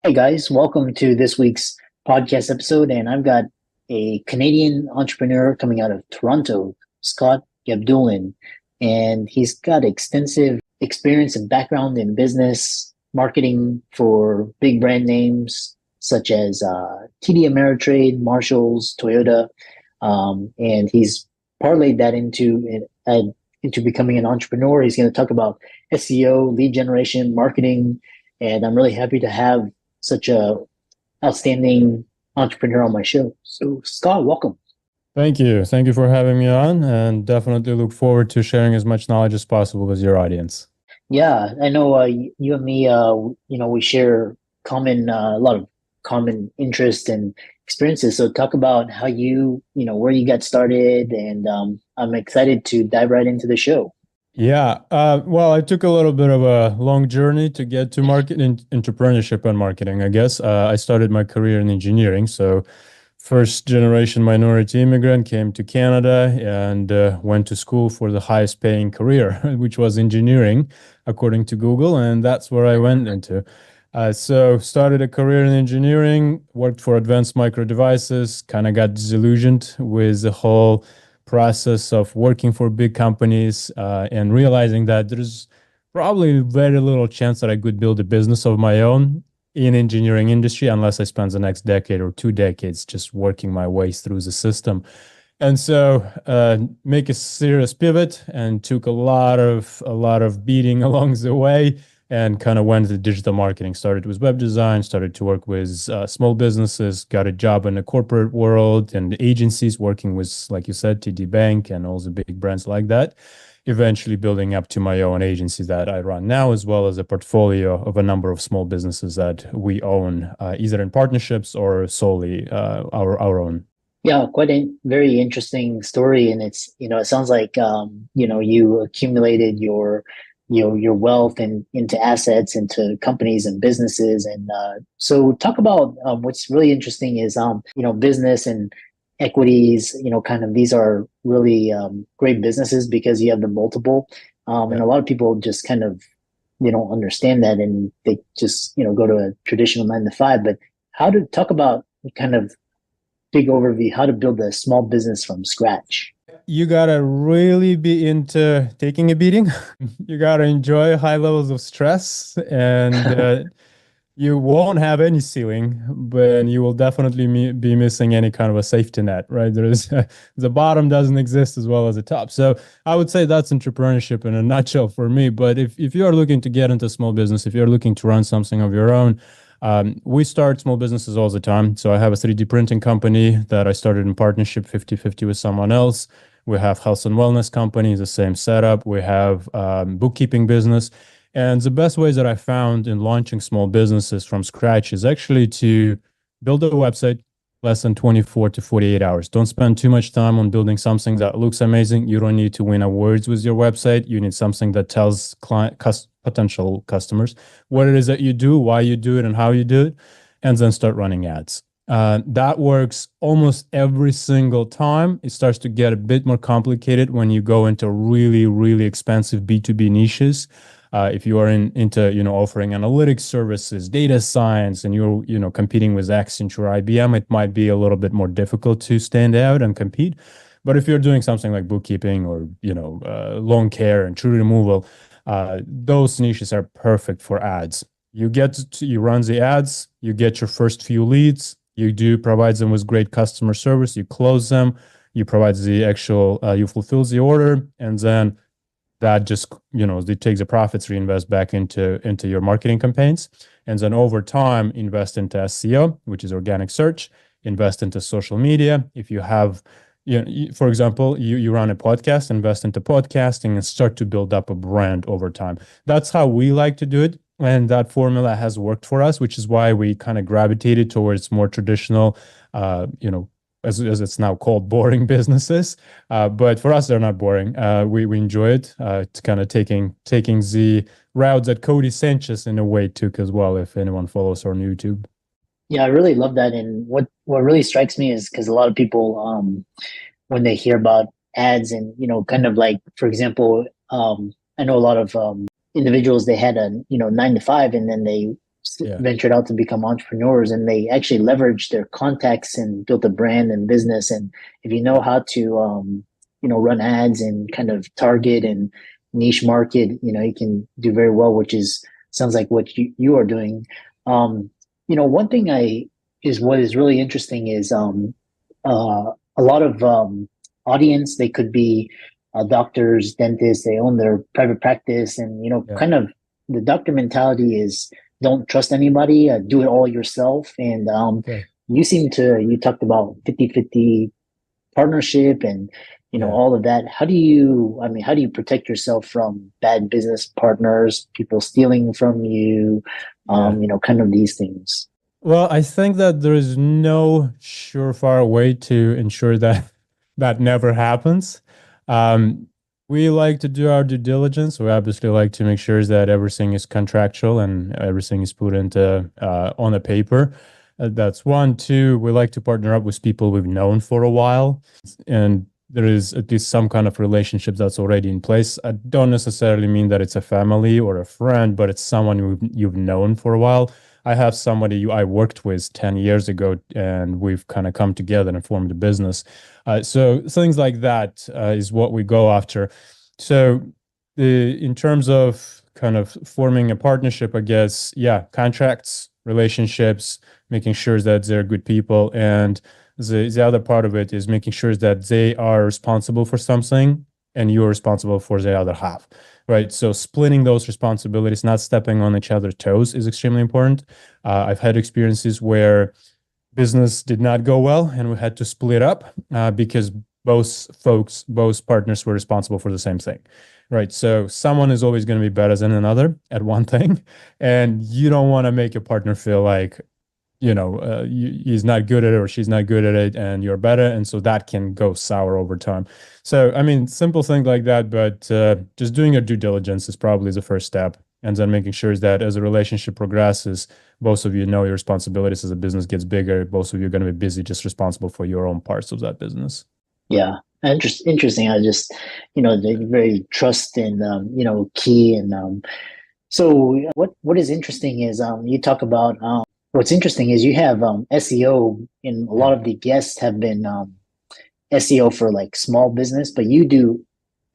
Hey guys, welcome to this week's podcast episode. And I've got a Canadian entrepreneur coming out of Toronto, Scott Gabdullin. And he's got extensive experience and background in business marketing for big brand names such as TD Ameritrade, Marshalls, Toyota. And he's parlayed that into becoming an entrepreneur. He's going to talk about SEO, lead generation, marketing. And I'm really happy to have such a outstanding entrepreneur on my show. So Scott, welcome. Thank you. Thank you for having me on, and definitely look forward to sharing as much knowledge as possible with your audience. Yeah, I know you and me, we share a lot of common interests and experiences. So talk about how where you got started, and I'm excited to dive right into the show. Yeah, well, I took a little bit of a long journey to get to entrepreneurship and marketing, I guess. I started my career in engineering. So first generation minority immigrant, came to Canada and went to school for the highest paying career, which was engineering, according to Google. And that's where I went into. So started a career in engineering, worked for Advanced Micro Devices, kind of got disillusioned with the whole process of working for big companies and realizing that there's probably very little chance that I could build a business of my own in engineering industry unless I spend the next decade or 2 decades just working my way through the system. And so make a serious pivot and took a lot of beating along the way and kind of went into digital marketing. Started with web design, started to work with small businesses, got a job in the corporate world and agencies working with, like you said, TD Bank and all the big brands like that. Eventually building up to my own agency that I run now, as well as a portfolio of a number of small businesses that we own, either in partnerships or solely our own. Yeah, quite a very interesting story, and it sounds like you accumulated your wealth and into assets, into companies and businesses, and so talk about what's really interesting is business and equities. Kind of these are really great businesses because you have the multiple, and Yeah. a lot of people just kind of they don't understand that, and they just go to a traditional 9 to 5. But how to talk about kind of big overview, how to build a small business from scratch. You gotta really be into taking a beating. You gotta enjoy high levels of stress, and you won't have any ceiling, but you will definitely be missing any kind of a safety net, right? There is the bottom doesn't exist as well as the top. So I would say that's entrepreneurship in a nutshell for me. But if you are looking to get into small business, if you're looking to run something of your own, we start small businesses all the time. So I have a 3D printing company that I started in partnership 50-50 with someone else. We have health and wellness company, the same setup. We have bookkeeping business. And the best ways that I found in launching small businesses from scratch is actually to build a website less than 24 to 48 hours. Don't spend too much time on building something that looks amazing. You don't need to win awards with your website. You need something that tells potential customers what it is that you do, why you do it, and how you do it, and then start running ads. That works almost every single time. It starts to get a bit more complicated when you go into really, really expensive B2B niches. If you are into offering analytics services, data science, and you're competing with Accenture, IBM, it might be a little bit more difficult to stand out and compete. But if you're doing something like bookkeeping or lawn care and tree removal, those niches are perfect for ads. You run the ads, you get your first few leads, you do provide them with great customer service, you close them, you provide the actual, you fulfill the order, and then that just they take the profits, reinvest back into your marketing campaigns, and then over time invest into SEO, which is organic search, invest into social media. If you have for example, you run a podcast, invest into podcasting and start to build up a brand over time. That's how we like to do it, and that formula has worked for us, which is why we kind of gravitated towards more traditional as it's now called, boring businesses. But for us, they're not boring. We enjoy it. It's kind of taking the route that Cody Sanchez in a way took as well, if anyone follows her on YouTube. Yeah, I really love that. And what really strikes me is because a lot of people, when they hear about ads and, kind of like, for example, I know a lot of individuals, they had a, 9 to 5, and then they Yeah. ventured out to become entrepreneurs, and they actually leverage their contacts and built a brand and business. And if you know how to, run ads and kind of target and niche market, you can do very well, which is sounds like what you are doing. One thing what is really interesting is a lot of audience. They could be doctors, dentists. They own their private practice, and Yeah. kind of the doctor mentality is don't trust anybody, do it all yourself. And Okay. you talked about 50-50 partnership and Yeah. all of that. How do you protect yourself from bad business partners, people stealing from you, Yeah. kind of these things? Well, I think that there is no surefire way to ensure that that never happens. Um, we like to do our due diligence. We obviously like to make sure that everything is contractual and everything is put into on a paper. That's one. Two, we like to partner up with people we've known for a while, and there is at least some kind of relationship that's already in place. I don't necessarily mean that it's a family or a friend, but it's someone you've known for a while. I have somebody I worked with 10 years ago, and we've kind of come together and formed a business. So things like that is what we go after. So in terms of kind of forming a partnership, I guess, yeah, contracts, relationships, making sure that they're good people. And the other part of it is making sure that they are responsible for something and you're responsible for the other half, right? So splitting those responsibilities, not stepping on each other's toes, is extremely important. I've had experiences where business did not go well and we had to split up because both partners were responsible for the same thing, right? So someone is always going to be better than another at one thing, and you don't want to make your partner feel like he's not good at it or she's not good at it and you're better. And so that can go sour over time. So, I mean, simple things like that, but just doing your due diligence is probably the first step. And then making sure that as a relationship progresses, both of you know your responsibilities as a business gets bigger. Both of you are going to be busy, just responsible for your own parts of that business. Yeah. Interesting. I just, they're very trust and, key. And so what is interesting is you talk about what's interesting is you have SEO, and a lot Yeah. of the guests have been SEO for like small business, but you do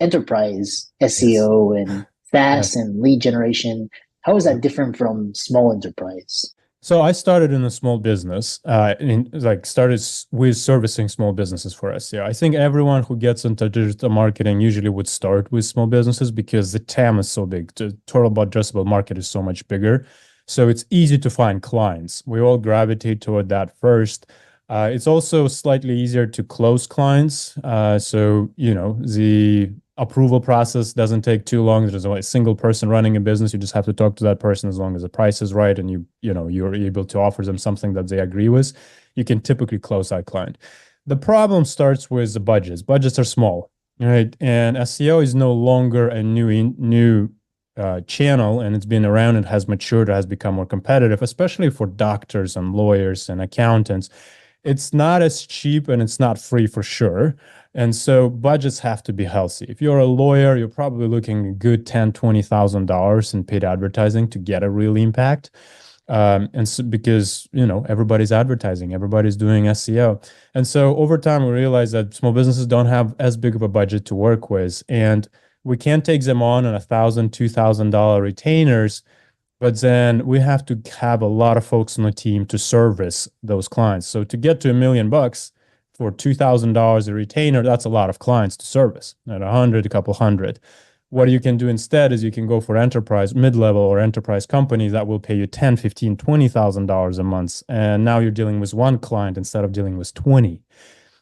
enterprise Yes. SEO and Yeah. SaaS and lead generation. How is that different from small enterprise? So I started in a small business, with servicing small businesses for SEO. I think everyone who gets into digital marketing usually would start with small businesses because the TAM is so big. The total addressable market is so much bigger. So it's easy to find clients. We all gravitate toward that first. It's also slightly easier to close clients. The approval process doesn't take too long. There's a single person running a business. You just have to talk to that person as long as the price is right and you're able to offer them something that they agree with. You can typically close that client. The problem starts with the budgets. Budgets are small, right? And SEO is no longer a new channel, and it's been around. It has matured. It has become more competitive, especially for doctors and lawyers and accountants. It's not as cheap and it's not free for sure. And so budgets have to be healthy. If you're a lawyer, you're probably looking a good $10,000-$20,000 in paid advertising to get a real impact. And so because everybody's advertising, everybody's doing SEO. And so over time we realized that small businesses don't have as big of a budget to work with. And we can't take them on $1,000, $2,000 retainers, but then we have to have a lot of folks on the team to service those clients. So to get to $1,000,000 for $2,000 a retainer, that's a lot of clients to service. At 100, a couple hundred. What you can do instead is you can go for enterprise, mid-level or enterprise companies that will pay you $10, $15, $20,000 a month. And now you're dealing with one client instead of dealing with 20.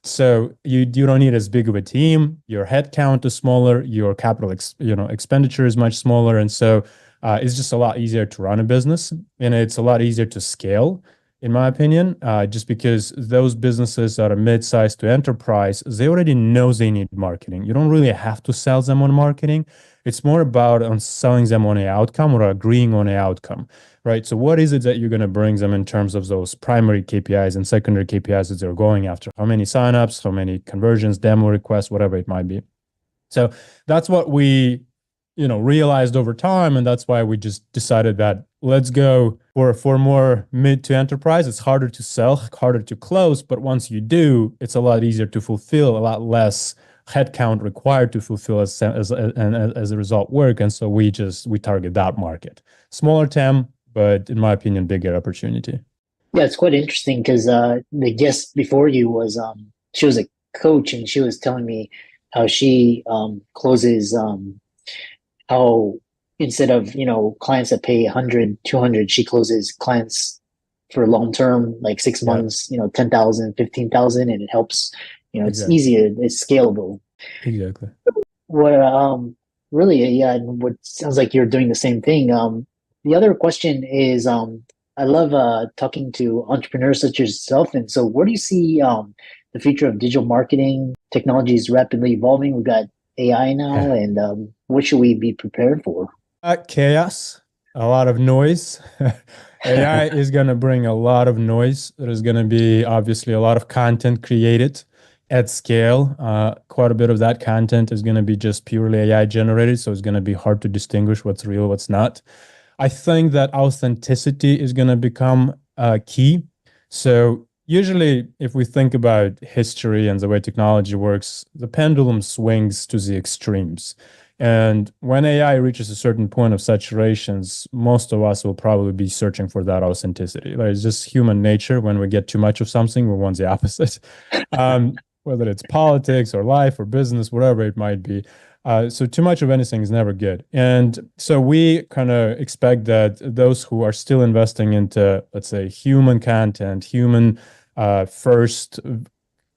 So you don't need as big of a team. Your headcount is smaller. Your capital expenditure is much smaller, and so it's just a lot easier to run a business, and it's a lot easier to scale, in my opinion. Just because those businesses that are mid-sized to enterprise, they already know they need marketing. You don't really have to sell them on marketing. It's more about on selling them on an outcome or agreeing on an outcome, right? So what is it that you're going to bring them in terms of those primary KPIs and secondary KPIs that they're going after? How many signups, how many conversions, demo requests, whatever it might be. So that's what we, realized over time. And that's why we just decided that let's go for more mid to enterprise. It's harder to sell, harder to close, but once you do, it's a lot easier to fulfill, a lot less headcount required to fulfill as a result work. And so we target that market. Smaller TAM, but in my opinion, bigger opportunity. Yeah, it's quite interesting because the guest before you was she was a coach and she was telling me how she closes how instead of clients that pay 100, 200, she closes clients for long term like six Yeah, months, 10,000, 15,000, and it helps, it's exactly. easier, it's scalable. Exactly. Where really, yeah, and what sounds like you're doing the same thing. The other question is, I love talking to entrepreneurs such as yourself, and so where do you see the future of digital marketing? Technology is rapidly evolving. We've got AI now, and what should we be prepared for? Chaos, a lot of noise. AI is going to bring a lot of noise. There's going to be obviously a lot of content created at scale. Quite a bit of that content is going to be just purely AI generated. So it's going to be hard to distinguish what's real, what's not. I think that authenticity is going to become key. So usually, if we think about history and the way technology works, the pendulum swings to the extremes. And when AI reaches a certain point of saturations, most of us will probably be searching for that authenticity. Like it's just human nature. When we get too much of something, we want the opposite. Whether it's politics or life or business, whatever it might be. So too much of anything is never good. And so we kind of expect that those who are still investing into, let's say, human content, human first,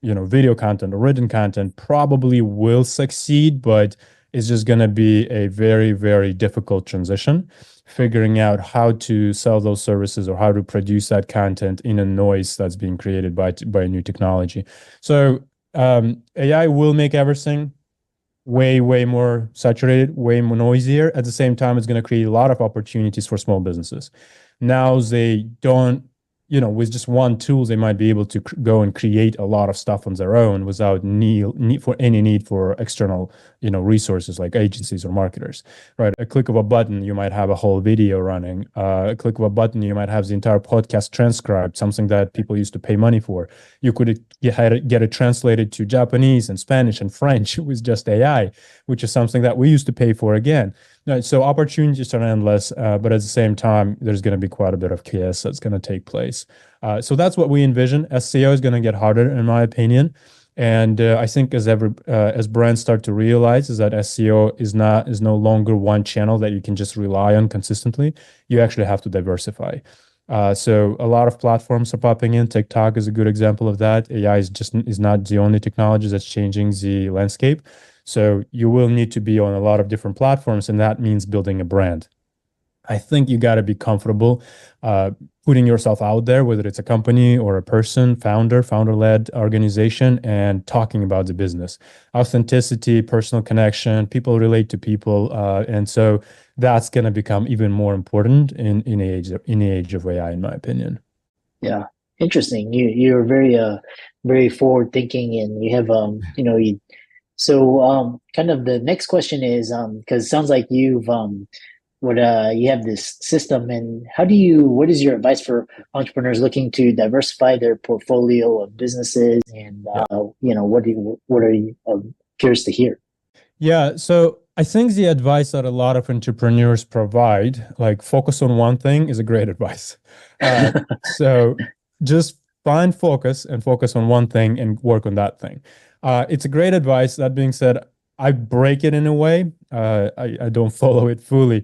video content or written content probably will succeed, but it's just going to be a very, very difficult transition, figuring out how to sell those services or how to produce that content in a noise that's being created by new technology. So AI will make everything way, way more saturated, way more noisier. At the same time, it's going to create a lot of opportunities for small businesses. Now they don't, with just one tool, they might be able to go and create a lot of stuff on their own without need for external, resources like agencies or marketers, right? A click of a button, you might have a whole video running. A click of a button, you might have the entire podcast transcribed, something that people used to pay money for. You could get it translated to Japanese and Spanish and French with just AI, which is something that we used to pay for again. So opportunities are endless, but at the same time, there's going to be quite a bit of chaos that's going to take place. So that's what we envision. SEO is going to get harder, in my opinion. And I think as brands start to realize is that SEO is no longer one channel that you can just rely on consistently. You actually have to diversify. So a lot of platforms are popping in. TikTok is a good example of that. AI is not the only technology that's changing the landscape. So you will need to be on a lot of different platforms, and that means building a brand. I think you got to be comfortable putting yourself out there, whether it's a company or a person, founder-led organization, and talking about the business. Authenticity, personal connection, people relate to people, and so that's going to become even more important in the age of AI, in my opinion. Yeah, interesting. You're very very forward thinking, and you have so kind of the next question is because it sounds like you have this system, and what is your advice for entrepreneurs looking to diversify their portfolio of businesses, and Yeah. what are you curious to hear? Yeah, so I think the advice that a lot of entrepreneurs provide, like focus on one thing, is a great advice. So just find focus and focus on one thing and work on that thing. It's a great advice. That being said, I break it in a way. I don't follow it fully.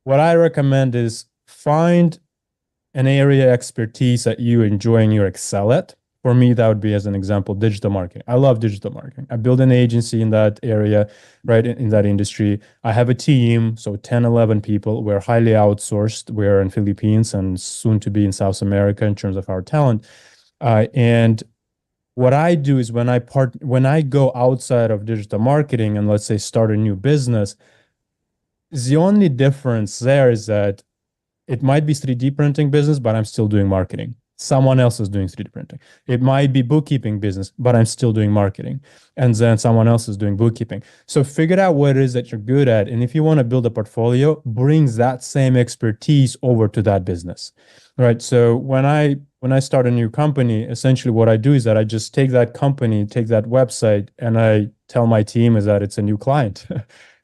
What I recommend is find an area expertise that you enjoy and you excel at. For me, that would be, as an example, digital marketing. I love digital marketing. I built an agency in that area, right, in that industry. I have a team, so 10, 11 people. We're highly outsourced. We're in Philippines and soon to be in South America in terms of our talent. And what I do is when I go outside of digital marketing and let's say start a new business, the only difference there is that it might be 3D printing business, but I'm still doing marketing. someone else is doing 3D printing. It might be bookkeeping business, but I'm still doing marketing. And then someone else is doing bookkeeping. So figure out what it is that you're good at. And if you want to build a portfolio, brings that same expertise over to that business. Right. So when I start a new company, essentially what I do is that I just take that company, take that website, and I tell my team is that it's a new client.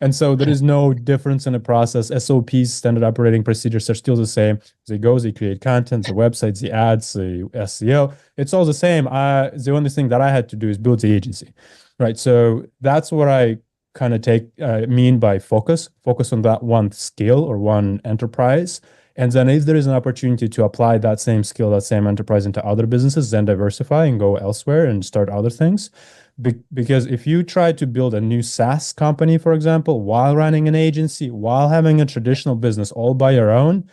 And so there is no difference in the process. SOPs, standard operating procedures, are still the same. They go, they create content, the websites, the ads, the SEO. It's all the same. The only thing that I had to do is build the agency, right? So that's what I kind of mean by focus on that one skill or one enterprise. And then if there is an opportunity to apply that same skill, that same enterprise into other businesses, then diversify and go elsewhere and start other things. Because if you try to build a new SaaS company, for example, while running an agency, while having a traditional business all by your own,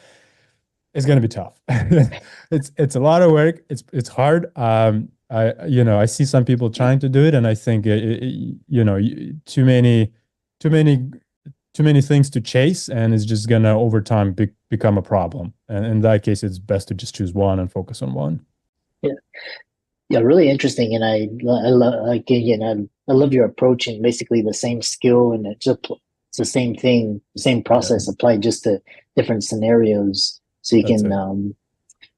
it's going to be tough. It's a lot of work. It's hard. I see some people trying to do it, and I think too many things to chase, and it's just gonna over time become a problem. And in that case, it's best to just choose one and focus on one. Yeah. Yeah, really interesting, and I love I love your approach, and basically the same skill, and it's the same thing, same process applied just to different scenarios. So you That's can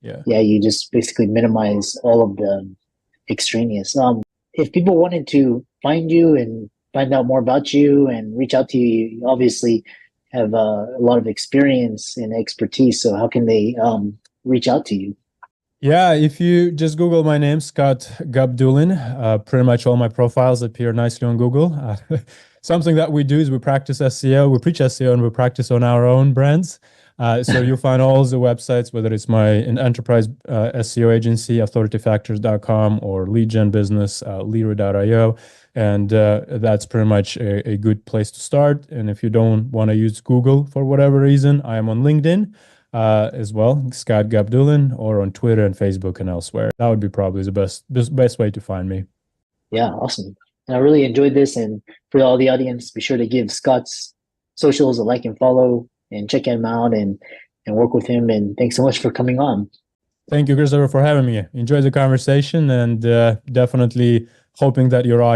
you just basically minimize all of the extraneous. If people wanted to find you and find out more about you and reach out to you, you obviously have a lot of experience and expertise. So how can they reach out to you? Yeah, if you just Google my name, Scott Gabdullin, pretty much all my profiles appear nicely on Google. Something that we do is we practice SEO, we preach SEO, and we practice on our own brands. So you'll find all the websites, whether it's my enterprise SEO agency, authorityfactors.com, or lead gen business, Leader.io. And that's pretty much a good place to start. And if you don't want to use Google for whatever reason, I am on LinkedIn as well, Scott Gabdullin, or on Twitter and Facebook and elsewhere. That would be probably the best way to find me. Yeah, awesome. And I really enjoyed this. And for all the audience, be sure to give Scott's socials a like and follow, and check him out and work with him. And thanks so much for coming on. Thank you, Christopher, for having me. Enjoyed the conversation, and definitely hoping that your audience